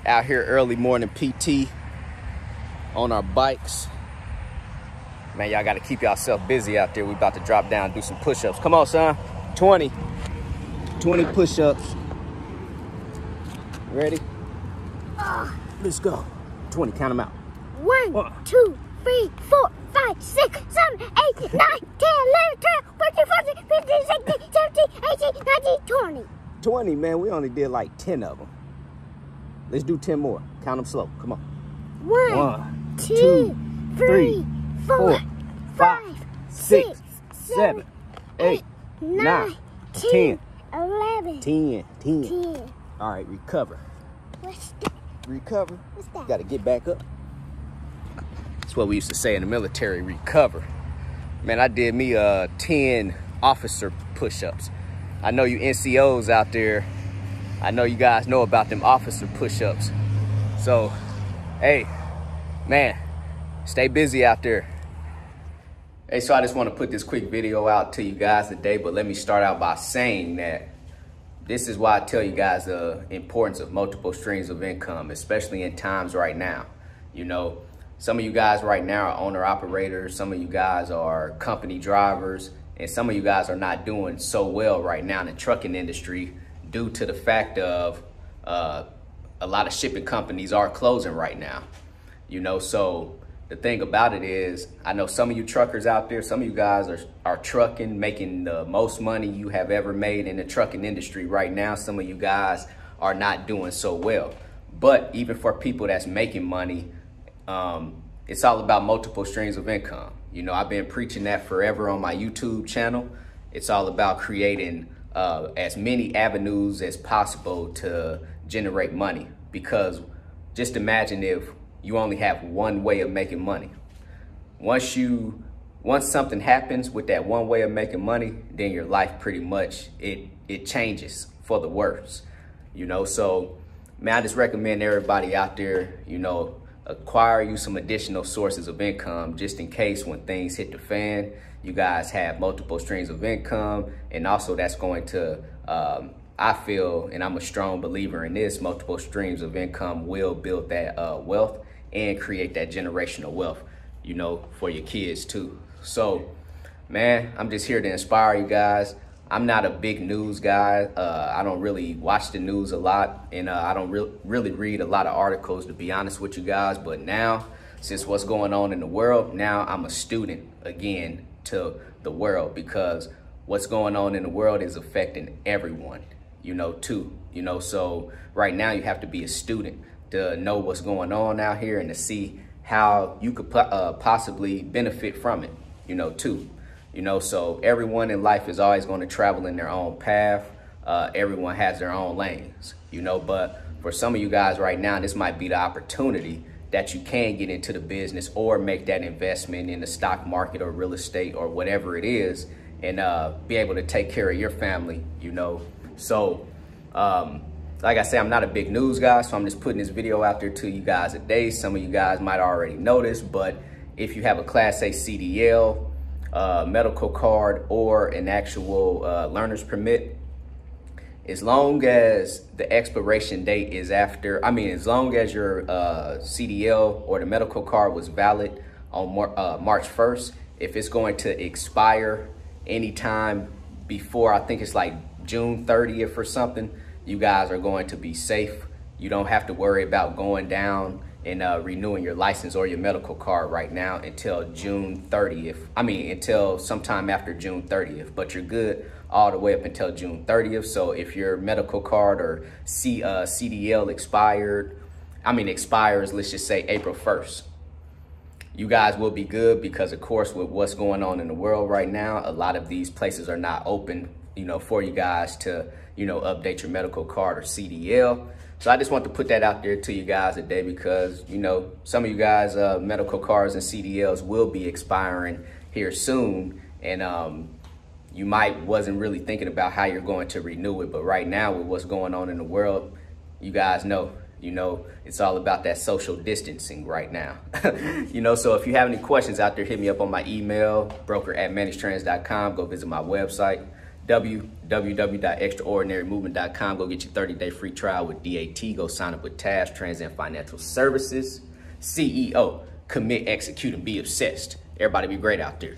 Out here early morning PT on our bikes. Man, y'all gotta keep yourself busy out there. We about to drop down and do some push-ups. Come on, son. 20 push-ups. Ready? Let's go. 20, count them out. 1, 2, 3, 4, 5, 6, 7, 8, 9, 10, 11, 12, 13, 14, 15, 16, 17, 18, 19, 20. 20, man, we only did like 10 of them. Let's do 10 more. Count them slow. Come on. 1, 2, 3, 4, 5, 6, 7, 8, 9, 10, 11, 10. All right, recover. What's that? Recover. What's that? Got to get back up. That's what we used to say in the military, recover. Man, I did me 10 officer push-ups. I know you NCOs out there, I know you guys know about them officer push-ups. So, hey, man, stay busy out there. Hey, so I just want to put this quick video out to you guys today, but let me start out by saying that this is why I tell you guys the importance of multiple streams of income, especially in times right now. You know, some of you guys right now are owner-operators, some of you guys are company drivers, and some of you guys are not doing so well right now in the trucking industry due to the fact of a lot of shipping companies are closing right now. You know, so the thing about it is, I know some of you truckers out there, some of you guys are trucking, making the most money you have ever made in the trucking industry right now. Some of you guys are not doing so well. But even for people that's making money, it's all about multiple streams of income. You know, I've been preaching that forever on my YouTube channel. It's all about creating as many avenues as possible to generate money, because just imagine if you only have one way of making money. Once something happens with that one way of making money, then your life pretty much, it changes for the worse. You know, so man, I just recommend everybody out there, you know, acquire you some additional sources of income just in case when things hit the fan, you guys have multiple streams of income. And also that's going to, I feel, and I'm a strong believer in this, multiple streams of income will build that wealth and create that generational wealth, you know, for your kids too. So, man, I'm just here to inspire you guys. I'm not a big news guy. I don't really watch the news a lot, and I don't really read a lot of articles, to be honest with you guys. But now, since what's going on in the world, now I'm a student again to the world, because what's going on in the world is affecting everyone, you know, too. You know, so right now you have to be a student to know what's going on out here and to see how you could possibly benefit from it, you know, too. You know, so everyone in life is always going to travel in their own path. Everyone has their own lanes, you know, but for some of you guys right now, this might be the opportunity that you can get into the business or make that investment in the stock market or real estate or whatever it is, and be able to take care of your family, you know. So, like I say, I'm not a big news guy, so I'm just putting this video out there to you guys today. Some of you guys might already know this, but if you have a Class A CDL, medical card, or an actual learner's permit, as long as the expiration date is after, as long as your CDL or the medical card was valid on March 1st, if it's going to expire anytime before, I think it's like June 30th or something, you guys are going to be safe. You don't have to worry about going down and renewing your license or your medical card right now until June 30th. Until sometime after June 30th, but you're good all the way up until June 30th. So if your medical card or CDL expires, let's just say April 1st, you guys will be good, because of course with what's going on in the world right now, a lot of these places are not open, you know, for you guys to, you know, update your medical card or CDL. So I just want to put that out there to you guys today, because, you know, some of you guys medical cards and CDLs will be expiring here soon, and you wasn't really thinking about how you're going to renew it. But right now with what's going on in the world, you guys know, you know, it's all about that social distancing right now. You know, so if you have any questions out there, hit me up on my email, broker@managedtrends.com. Go visit my website, www.extraordinarymovement.com. Go get your 30-day free trial with DAT. Go sign up with TAFS, Transcend Financial Services. CEO, commit, execute, and be obsessed. Everybody be great out there.